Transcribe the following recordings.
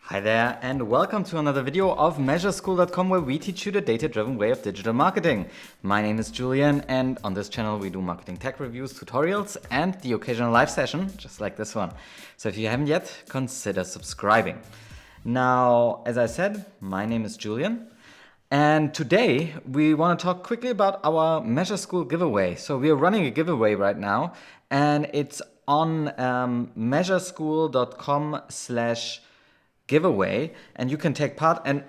Hi there, and welcome to another video of Measureschool.com, where we teach you the data-driven way of digital marketing. My name is Julian, and on this channel we do marketing tech reviews, tutorials, and the occasional live session, just like this one. So if you haven't yet, consider subscribing. Now, as I said, my name is Julian, and today we want to talk quickly about our Measureschool giveaway. So we are running a giveaway right now, and it's on measureschool.com/giveaway, and you can take part and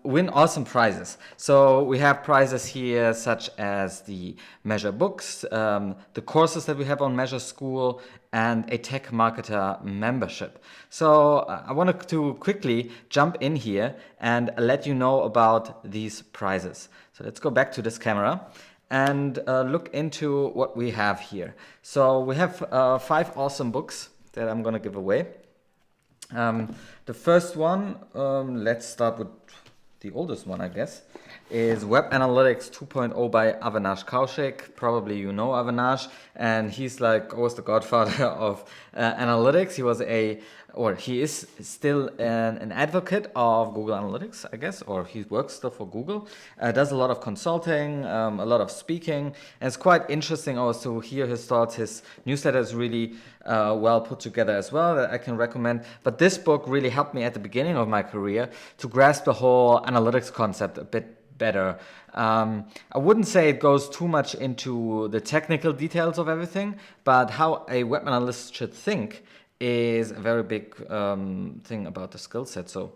win awesome prizes. So we have prizes here such as the Measure books, the courses that we have on Measure School, and a Tech Marketer membership. So I wanted to quickly jump in here and let you know about these prizes. So let's go back to this camera and look into what we have here. So we have 5 awesome books that I'm gonna give away. The first one, let's start with the oldest one, I guess, is Web Analytics 2.0 by Avinash Kaushik. Probably you know Avinash, and he's like always the godfather of analytics. He is still an advocate of Google Analytics, I guess, or he works still for Google. Does a lot of consulting, a lot of speaking, and it's quite interesting also to hear his thoughts. His newsletter is really well put together as well, that I can recommend. But this book really helped me at the beginning of my career to grasp the whole analytics concept a bit better. I wouldn't say it goes too much into the technical details of everything, but how a web analyst should think is a very big thing about the skill set. So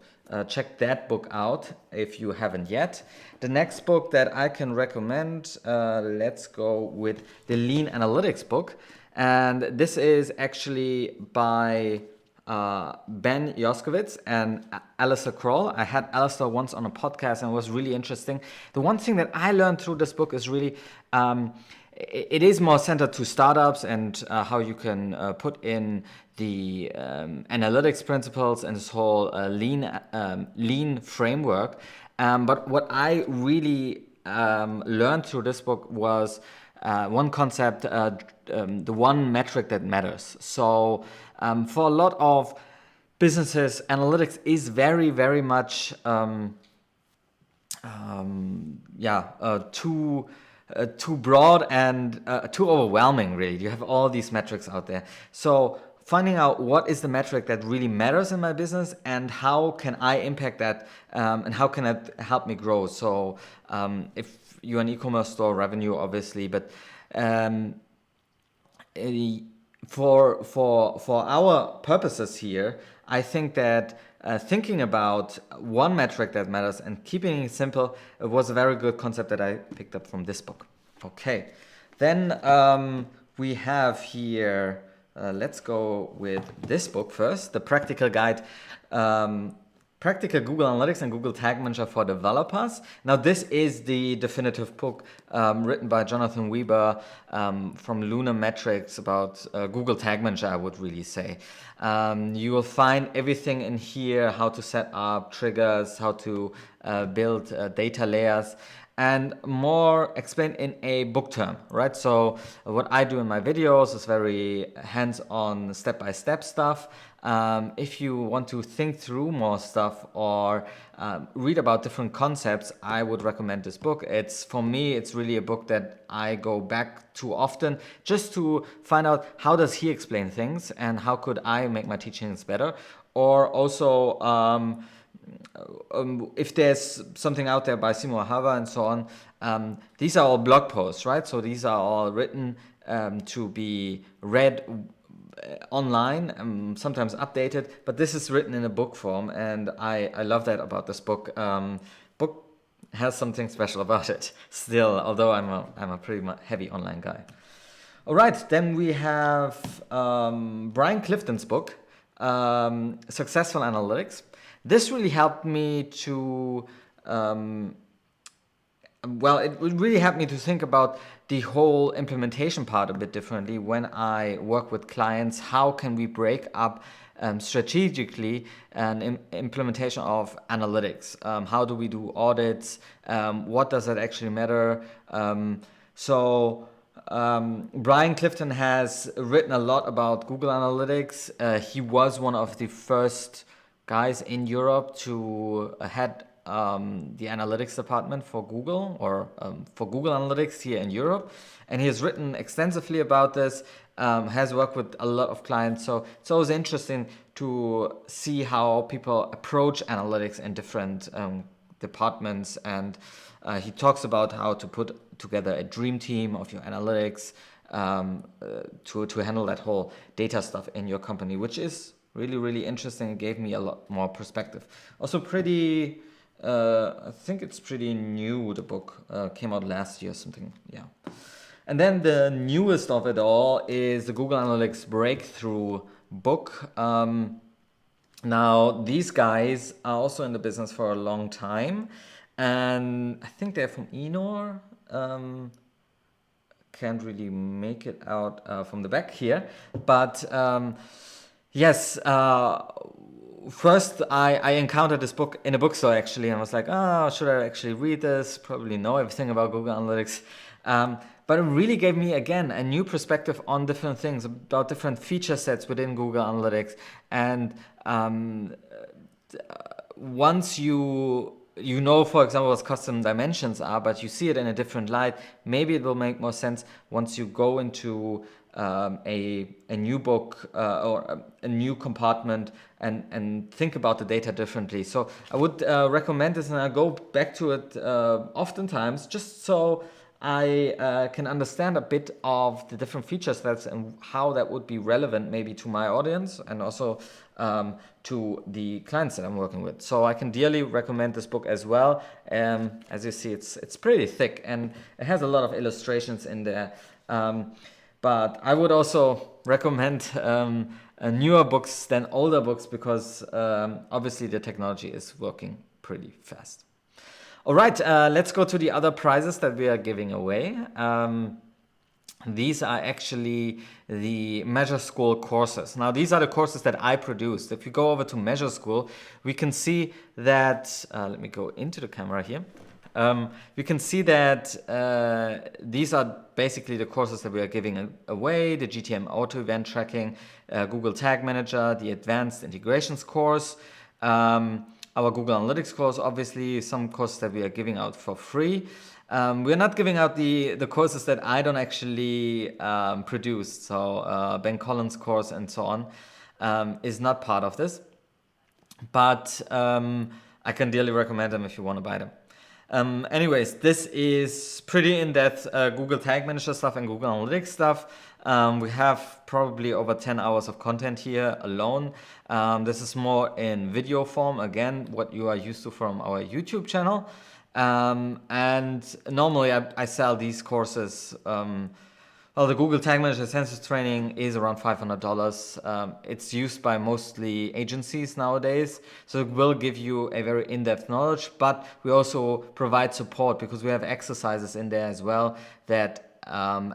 check that book out if you haven't yet. The next book that I can recommend, let's go with the Lean Analytics book. And this is actually by Ben Yoskowitz and Alistair Kroll. I had Alistair once on a podcast and it was really interesting. The one thing that I learned through this book is really, it is more centered to startups and how you can put in the analytics principles and this whole lean framework. But what I really learned through this book was one concept, the one metric that matters. So for a lot of businesses, analytics is very, very much too broad and too overwhelming, really. You have all these metrics out there. So finding out what is the metric that really matters in my business and how can I impact that and how can it help me grow. So if you're an e-commerce store, revenue obviously, but for our purposes here, I think that thinking about one metric that matters and keeping it simple was a very good concept that I picked up from this book. Okay, then we have here, let's go with this book first, The Practical Guide, Practical Google Analytics and Google Tag Manager for Developers. Now this is the definitive book written by Jonathan Weber from Luna Metrics about Google Tag Manager, I would really say. You will find everything in here, how to set up triggers, how to build data layers, and more explained in a book term, right? So what I do in my videos is very hands-on, step-by-step stuff. If you want to think through more stuff or read about different concepts, I would recommend this book. For me, it's really a book that I go back to often just to find out how does he explain things and how could I make my teachings better. Or also, if there's something out there by Simo Ahava and so on, these are all blog posts, right? So these are all written to be read online, sometimes updated, but this is written in a book form, and I love that about this book. Book has something special about it still, although I'm a pretty heavy online guy. All right, then we have Brian Clifton's book, Successful Analytics. This really helped me to it really helped me to think about the whole implementation part a bit differently. When I work with clients, how can we break up strategically an implementation of analytics? How do we do audits? What does that actually matter? Brian Clifton has written a lot about Google Analytics. He was one of the first guys in Europe to head the analytics department for Google, or for Google Analytics here in Europe. And he has written extensively about this, has worked with a lot of clients. So it's always interesting to see how people approach analytics in different departments. And he talks about how to put together a dream team of your analytics to handle that whole data stuff in your company, which is really, really interesting. It gave me a lot more perspective. Also pretty, I think it's pretty new, the book. Came out last year or something, yeah. And then the newest of it all is the Google Analytics Breakthrough book. Now, these guys are also in the business for a long time. And I think they're from Enor. Can't really make it out from the back here. But yes, first I encountered this book in a bookstore actually, and I was like, oh, should I actually read this? Probably know everything about Google Analytics. But it really gave me, again, a new perspective on different things, about different feature sets within Google Analytics. And once you know, for example, what custom dimensions are, but you see it in a different light, maybe it will make more sense once you go into a new book or a new compartment and think about the data differently. So I would recommend this, and I'll go back to it oftentimes, just so I can understand a bit of the different feature sets and how that would be relevant maybe to my audience and also to the clients that I'm working with. So I can dearly recommend this book as well. As you see, it's pretty thick and it has a lot of illustrations in there. But I would also recommend newer books than older books because obviously the technology is working pretty fast. All right, let's go to the other prizes that we are giving away. These are actually the Measureschool courses. Now, these are the courses that I produced. If you go over to Measureschool, we can see that, let me go into the camera here. We can see that these are basically the courses that we are giving away: the GTM Auto Event Tracking, Google Tag Manager, the Advanced Integrations course, our Google Analytics course, obviously some courses that we are giving out for free. We're not giving out the courses that I don't actually produce. So Ben Collins' course and so on is not part of this. But I can dearly recommend them if you want to buy them. Anyways, this is pretty in-depth Google Tag Manager stuff and Google Analytics stuff. We have probably over 10 hours of content here alone. This is more in video form, again, what you are used to from our YouTube channel. And normally I sell these courses. Well, the Google Tag Manager Census Training is around $500. It's used by mostly agencies nowadays, so it will give you a very in-depth knowledge, but we also provide support because we have exercises in there as well that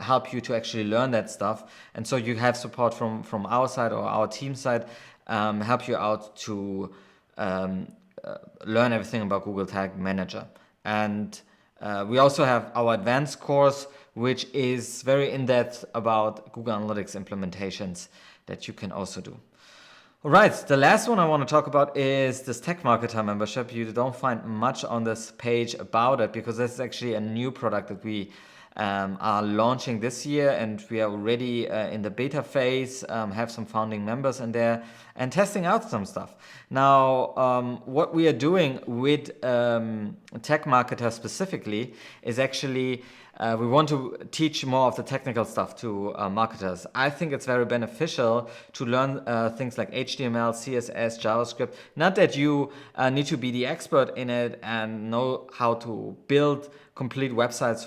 help you to actually learn that stuff. And so you have support from our side or our team side, help you out to learn everything about Google Tag Manager. And we also have our advanced course, which is very in-depth about Google Analytics implementations that you can also do. All right, the last one I want to talk about is this Tech Marketer membership. You don't find much on this page about it because this is actually a new product that we are launching this year, and we are already in the beta phase, have some founding members in there and testing out some stuff. Now, what we are doing with Tech Marketer specifically is actually we want to teach more of the technical stuff to marketers. I think it's very beneficial to learn things like HTML, CSS, JavaScript. Not that you need to be the expert in it and know how to build complete websites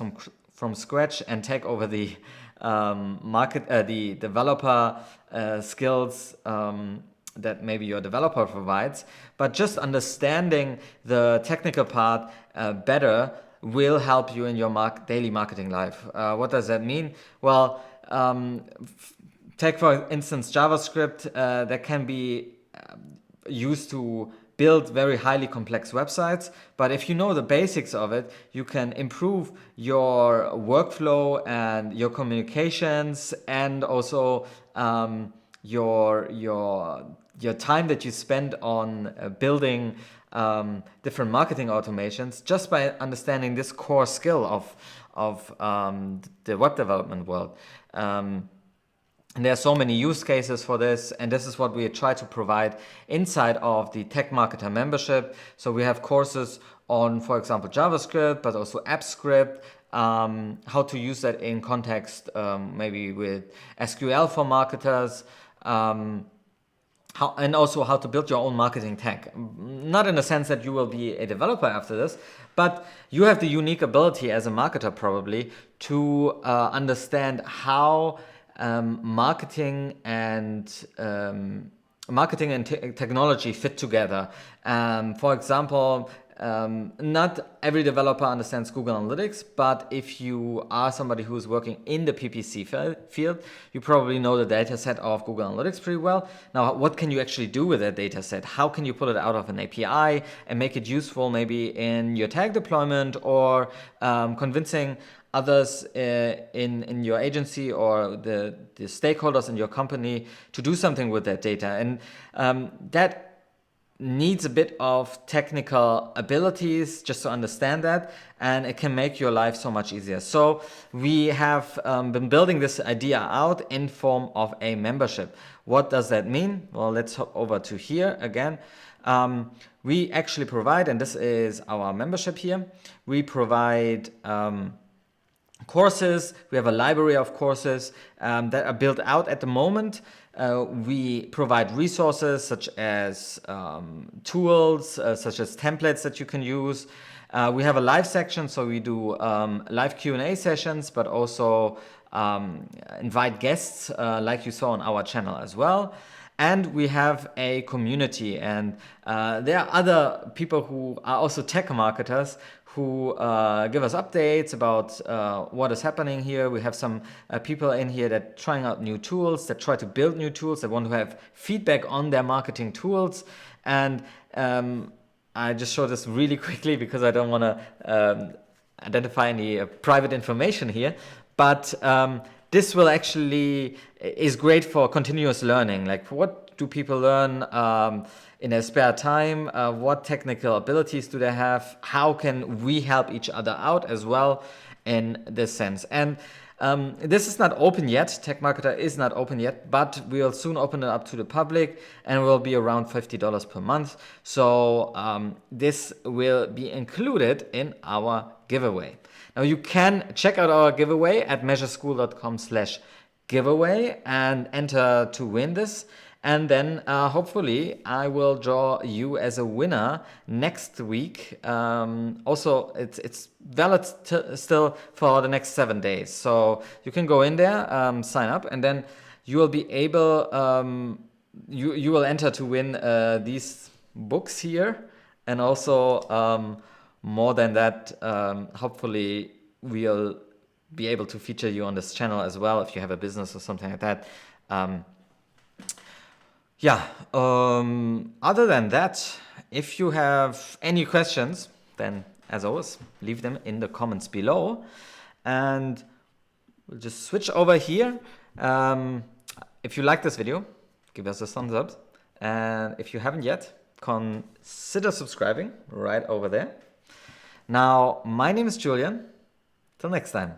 from scratch and take over the the developer skills that maybe your developer provides, but just understanding the technical part better will help you in your daily marketing life. What does that mean? Well, take for instance JavaScript that can be used to build very highly complex websites, but if you know the basics of it, you can improve your workflow and your communications and also your time that you spend on building different marketing automations just by understanding this core skill of the web development world. And there are so many use cases for this, and this is what we try to provide inside of the Tech Marketer membership. So we have courses on, for example, JavaScript, but also AppScript, how to use that in context, maybe with SQL for marketers, and also how to build your own marketing tech. Not in the sense that you will be a developer after this, but you have the unique ability as a marketer probably to understand how marketing and technology fit together. For example, not every developer understands Google Analytics, but if you are somebody who's working in the PPC field, you probably know the data set of Google Analytics pretty well. Now, what can you actually do with that data set? How can you pull it out of an API and make it useful maybe in your tag deployment, or convincing others in your agency or the stakeholders in your company to do something with that data? And that needs a bit of technical abilities just to understand that, and it can make your life so much easier. So we have been building this idea out in form of a membership. What does that mean? Well, let's hop over to here again. We actually provide, and this is our membership here, we provide courses. We have a library of courses that are built out at the moment. We provide resources such as tools, such as templates that you can use. We have a live section, so we do live Q&A sessions, but also invite guests like you saw on our channel as well. And we have a community, and there are other people who are also tech marketers who give us updates about what is happening here. We have some people in here that are trying out new tools, that try to build new tools, that want to have feedback on their marketing tools. And I just show this really quickly because I don't want to identify any private information here. But this will actually is great for continuous learning. Like, what do people learn in their spare time? What technical abilities do they have? How can we help each other out as well in this sense? And this is not open yet. Tech Marketer is not open yet, but we'll soon open it up to the public, and it will be around $50 per month. So this will be included in our giveaway. Now you can check out our giveaway at measureschool.com/giveaway and enter to win this. And then hopefully I will draw you as a winner next week. Also, it's valid still for the next 7 days. So you can go in there, sign up, and then you will be able, you will enter to win these books here. And also, more than that, hopefully we'll be able to feature you on this channel as well if you have a business or something like that. Other than that, if you have any questions, then as always, leave them in the comments below, and we'll just switch over here. If you like this video, give us a thumbs up, and if you haven't yet, consider subscribing right over there. Now, my name is Julian. Till next time.